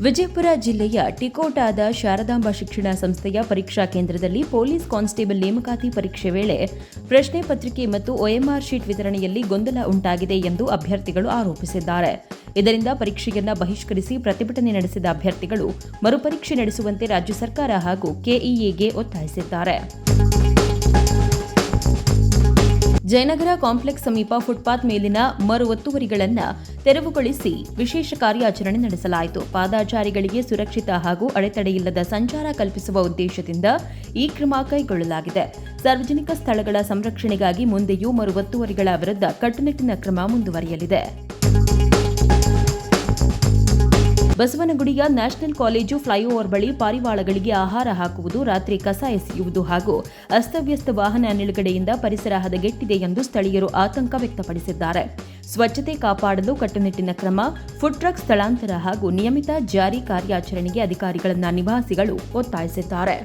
ವಿಜಯಪುರ ಜಿಲ್ಲೆಯ ಟಿಕೋಟಾದ ಶಾರದಾಂಬಾ ಶಿಕ್ಷಣ ಸಂಸ್ಥೆಯ ಪರೀಕ್ಷಾ ಕೇಂದ್ರದಲ್ಲಿ ಪೊಲೀಸ್ ಕಾನ್ಸ್ಟೇಬಲ್ ನೇಮಕಾತಿ ಪರೀಕ್ಷೆ ವೇಳೆ ಪ್ರಶ್ನೆ ಪತ್ರಿಕೆ ಮತ್ತು ಒಎಂಆರ್ ಶೀಟ್ ವಿತರಣೆಯಲ್ಲಿ ಗೊಂದಲ ಉಂಟಾಗಿದೆ ಎಂದು ಅಭ್ಯರ್ಥಿಗಳು ಆರೋಪಿಸಿದ್ದಾರೆ. ಇದರಿಂದ ಪರೀಕ್ಷೆಯನ್ನ ಬಹಿಷ್ಕರಿಸಿ ಪ್ರತಿಭಟನೆ ನಡೆಸಿದ ಅಭ್ಯರ್ಥಿಗಳು ಮರುಪರೀಕ್ಷೆ ನಡೆಸುವಂತೆ ರಾಜ್ಯ ಸರ್ಕಾರ ಹಾಗೂ ಕೆಇಎಗೆ ಒತ್ತಾಯಿಸಿದ್ದಾರೆ. ಜಯನಗರ ಕಾಂಪ್ಲೆಕ್ಸ್ ಸಮೀಪ ಫುಟ್ಪಾತ್ ಮೇಲಿನ ಮರು ಒತ್ತುವರಿಗಳನ್ನು ತೆರವುಗೊಳಿಸಿ ವಿಶೇಷ ಕಾರ್ಯಾಚರಣೆ ನಡೆಸಲಾಯಿತು. ಪಾದಾಚಾರಿಗಳಿಗೆ ಸುರಕ್ಷಿತ ಹಾಗೂ ಅಡೆತಡೆಯಿಲ್ಲದ ಸಂಚಾರ ಕಲ್ಪಿಸುವ ಉದ್ದೇಶದಿಂದ ಈ ಕ್ರಮ ಕೈಗೊಳ್ಳಲಾಗಿದೆ. ಸಾರ್ವಜನಿಕ ಸ್ಥಳಗಳ ಸಂರಕ್ಷಣೆಗಾಗಿ ಮುಂದೆಯೂ ಮರು ಒತ್ತುವರಿಗಳ ವಿರುದ್ಧ ಕಟ್ಟುನಿಟ್ಟಿನ ಕ್ರಮ ಮುಂದುವರಿಯಲಿದೆ. ಬಸವನಗುಡಿಯ ನ್ಯಾಷನಲ್ ಕಾಲೇಜು ಫ್ಲೈಓವರ್ ಬಳಿ ಪಾರಿವಾಳಗಳಿಗೆ ಆಹಾರ ಹಾಕುವುದು, ರಾತ್ರಿ ಕಸ ಎಸೆಯುವುದು ಹಾಗೂ ಅಸ್ತವ್ಯಸ್ತ ವಾಹನ ನಿಲುಗಡೆಯಿಂದ ಪರಿಸರ ಹದಗೆಟ್ಟಿದೆ ಎಂದು ಸ್ಥಳೀಯರು ಆತಂಕ ವ್ಯಕ್ತಪಡಿಸಿದ್ದಾರೆ. ಸ್ವಚ್ಛತೆ ಕಾಪಾಡಲು ಕಟ್ಟುನಿಟ್ಟಿನ ಕ್ರಮ, ಫುಡ್ ಟ್ರಕ್ ಸ್ಥಳಾಂತರ ಹಾಗೂ ನಿಯಮಿತ ಜಾರಿ ಕಾರ್ಯಾಚರಣೆಗೆ ಅಧಿಕಾರಿಗಳನ್ನು ನಿವಾಸಿಗಳು ಒತ್ತಾಯಿಸಿದ್ದಾರೆ.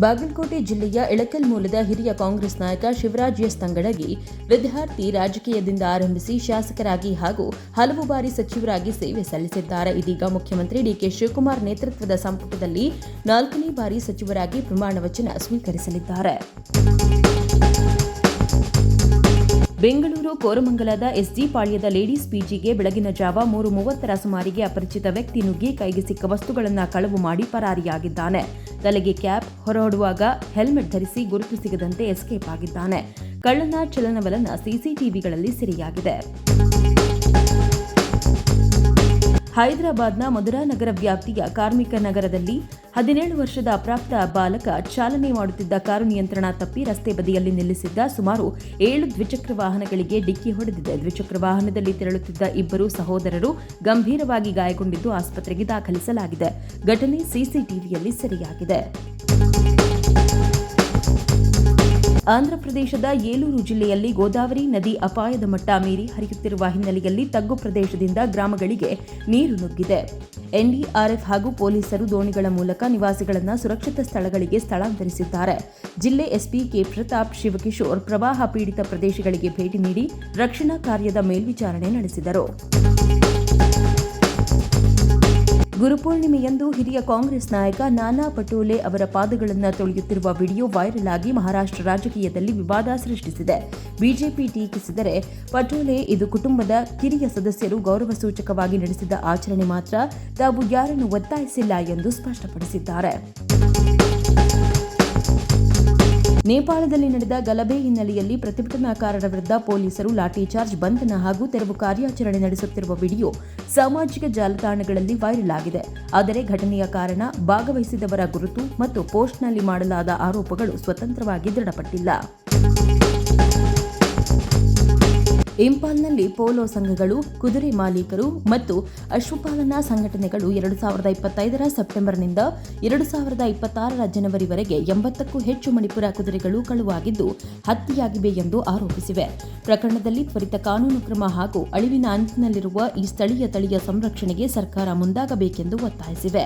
ಬಾಗಲಕೋಟೆ ಜಿಲ್ಲೆಯ ಇಳಕಲ್ ಮೂಲದ ಹಿರಿಯ ಕಾಂಗ್ರೆಸ್ ನಾಯಕ ಶಿವರಾಜ್ ಎಸ್ ತಂಗಡಗಿ ವಿದ್ಯಾರ್ಥಿ ರಾಜಕೀಯದಿಂದ ಆರಂಭಿಸಿ ಶಾಸಕರಾಗಿ ಹಾಗೂ ಹಲವು ಬಾರಿ ಸಚಿವರಾಗಿ ಸೇವೆ ಸಲ್ಲಿಸಿದ್ದಾರೆ. ಇದೀಗ ಮುಖ್ಯಮಂತ್ರಿ ಡಿಕೆ ಶಿವಕುಮಾರ್ ನೇತೃತ್ವದ ಸಂಪುಟದಲ್ಲಿ 4ನೇ ಬಾರಿ ಸಚಿವರಾಗಿ ಪ್ರಮಾಣ ವಚನ ಸ್ವೀಕರಿಸಲಿದ್ದಾರೆ. ಬೆಂಗಳೂರು ಕೋರಮಂಗಲದ ಎಸ್ಜಿ ಪಾಳ್ಯದ ಲೇಡೀಸ್ ಪಿಜಿಗೆ ಬೆಳಗಿನ ಜಾವ 3:30 ಸುಮಾರಿಗೆ ಅಪರಿಚಿತ ವ್ಯಕ್ತಿ ನುಗ್ಗಿ ಕೈಗೆ ಸಿಕ್ಕ ವಸ್ತುಗಳನ್ನು ಕಳವು ಮಾಡಿ ಪರಾರಿಯಾಗಿದ್ದಾನೆ. ತಲೆಗೆ ಕ್ಯಾಪ್, ಹೊರಡುವಾಗ ಹೆಲ್ಮೆಟ್ ಧರಿಸಿ ಗುರುತು ಸಿಗದಂತೆ ಎಸ್ಕೇಪ್ ಆಗಿದ್ದಾನೆ. ಕಳ್ಳನ ಚಲನವಲನ ಸಿಸಿಟಿವಿಗಳಲ್ಲಿ ಸೆರೆಯಾಗಿದೆ. ಹೈದರಾಬಾದ್ನ ಮಧುರಾನಗರ ವ್ಯಾಪ್ತಿಯ ಕಾರ್ಮಿಕ ನಗರದಲ್ಲಿ 17 ವರ್ಷದ ಅಪ್ರಾಪ್ತ ಬಾಲಕ ಚಾಲನೆ ಮಾಡುತ್ತಿದ್ದ ಕಾರು ನಿಯಂತ್ರಣ ತಪ್ಪಿ ರಸ್ತೆ ಬದಿಯಲ್ಲಿ ನಿಲ್ಲಿಸಿದ್ದ ಸುಮಾರು 7 ದ್ವಿಚಕ್ರ ವಾಹನಗಳಿಗೆ ಡಿಕ್ಕಿ ಹೊಡೆದಿದೆ. ದ್ವಿಚಕ್ರ ವಾಹನದಲ್ಲಿ ತೆರಳುತ್ತಿದ್ದ ಇಬ್ಬರು ಸಹೋದರರು ಗಂಭೀರವಾಗಿ ಗಾಯಗೊಂಡಿದ್ದು ಆಸ್ಪತ್ರೆಗೆ ದಾಖಲಿಸಲಾಗಿದೆ. ಘಟನೆ ಸಿಸಿಟಿವಿಯಲ್ಲಿ ಸೆರೆಯಾಗಿದೆ. ಆಂಧ್ರಪ್ರದೇಶದ ಏಲೂರು ಜಿಲ್ಲೆಯಲ್ಲಿ ಗೋದಾವರಿ ನದಿ ಅಪಾಯದ ಮಟ್ಟ ಮೀರಿ ಹರಿಯುತ್ತಿರುವ ಹಿನ್ನೆಲೆಯಲ್ಲಿ ತಗ್ಗು ಪ್ರದೇಶದಿಂದ ಗ್ರಾಮಗಳಿಗೆ ನೀರು ನುಗ್ಗಿದೆ. ಎನ್ಡಿಆರ್ಎಫ್ ಹಾಗೂ ಪೊಲೀಸರು ದೋಣಿಗಳ ಮೂಲಕ ನಿವಾಸಿಗಳನ್ನು ಸುರಕ್ಷಿತ ಸ್ಥಳಗಳಿಗೆ ಸ್ಥಳಾಂತರಿಸಿದ್ದಾರೆ. ಜಿಲ್ಲೆ ಎಸ್ಪಿ ಕೆ ಪ್ರತಾಪ್ ಶಿವಕಿಶೋರ್ ಪ್ರವಾಹ ಪೀಡಿತ ಪ್ರದೇಶಗಳಿಗೆ ಭೇಟಿ ನೀಡಿ ರಕ್ಷಣಾ ಕಾರ್ಯದ ಮೇಲ್ವಿಚಾರಣೆ ನಡೆಸಿದರು. ಗುರುಪೂರ್ಣಿಮೆಯಂದು ಹಿರಿಯ ಕಾಂಗ್ರೆಸ್ ನಾಯಕ ನಾನಾ ಪಟೋಲೆ ಅವರ ಪಾದಗಳನ್ನು ತೊಳೆಯುತ್ತಿರುವ ವಿಡಿಯೋ ವೈರಲ್ ಆಗಿ ಮಹಾರಾಷ್ಟ್ರ ರಾಜಕೀಯದಲ್ಲಿ ವಿವಾದ ಸೃಷ್ಟಿಸಿದೆ. ಬಿಜೆಪಿ ಟೀಕಿಸಿದರೆ, ಪಟೋಲೆ ಇದು ಕುಟುಂಬದ ಕಿರಿಯ ಸದಸ್ಯರು ಗೌರವ ಸೂಚಕವಾಗಿ ನಡೆಸಿದ ಆಚರಣೆ ಮಾತ್ರ, ತಾವು ಯಾರನ್ನು ಒತ್ತಾಯಿಸಿಲ್ಲ ಎಂದು ಸ್ಪಷ್ಟಪಡಿಸಿದ್ದಾರೆ. ನೇಪಾಳದಲ್ಲಿ ನಡೆದ ಗಲಭೆ ಹಿನ್ನೆಲೆಯಲ್ಲಿ ಪ್ರತಿಭಟನಾಕಾರರ ವಿರುದ್ಧ ಪೊಲೀಸರು ಲಾಠಿಚಾರ್ಜ್, ಬಂಧನ ಹಾಗೂ ತೆರವು ಕಾರ್ಯಾಚರಣೆ ನಡೆಸುತ್ತಿರುವ ವಿಡಿಯೋ ಸಾಮಾಜಿಕ ಜಾಲತಾಣಗಳಲ್ಲಿ ವೈರಲ್ ಆಗಿದೆ. ಆದರೆ ಘಟನೆಯ ಕಾರಣ, ಭಾಗವಹಿಸಿದವರ ಗುರುತು ಮತ್ತು ಪೋಸ್ಟ್ನಲ್ಲಿ ಮಾಡಲಾದ ಆರೋಪಗಳು ಸ್ವತಂತ್ರವಾಗಿ ದೃಢಪಟ್ಟಿಲ್ಲ. ಇಂಪಾಲ್ನಲ್ಲಿ ಪೋಲೋ ಸಂಘಗಳು, ಕುದುರೆ ಮಾಲೀಕರು ಮತ್ತು ಅಶ್ವಪಾಲನಾ ಸಂಘಟನೆಗಳು 2025ರ ಸೆಪ್ಟೆಂಬರ್ನಿಂದ 2026ರ ಜನವರಿವರೆಗೆ 80ಕ್ಕೂ ಹೆಚ್ಚು ಮಣಿಪುರ ಕುದುರೆಗಳು ಕಳುವಾಗಿದ್ದು ಹತ್ಯೆಯಾಗಿವೆ ಎಂದು ಆರೋಪಿಸಿವೆ. ಪ್ರಕರಣದಲ್ಲಿ ತ್ವರಿತ ಕಾನೂನು ಕ್ರಮ ಹಾಗೂ ಅಳಿವಿನ ಅಂಚಿನಲ್ಲಿರುವ ಈ ಸ್ಥಳೀಯ ತಳಿಯ ಸಂರಕ್ಷಣೆಗೆ ಸರ್ಕಾರ ಮುಂದಾಗಬೇಕೆಂದು ಒತ್ತಾಯಿಸಿವೆ.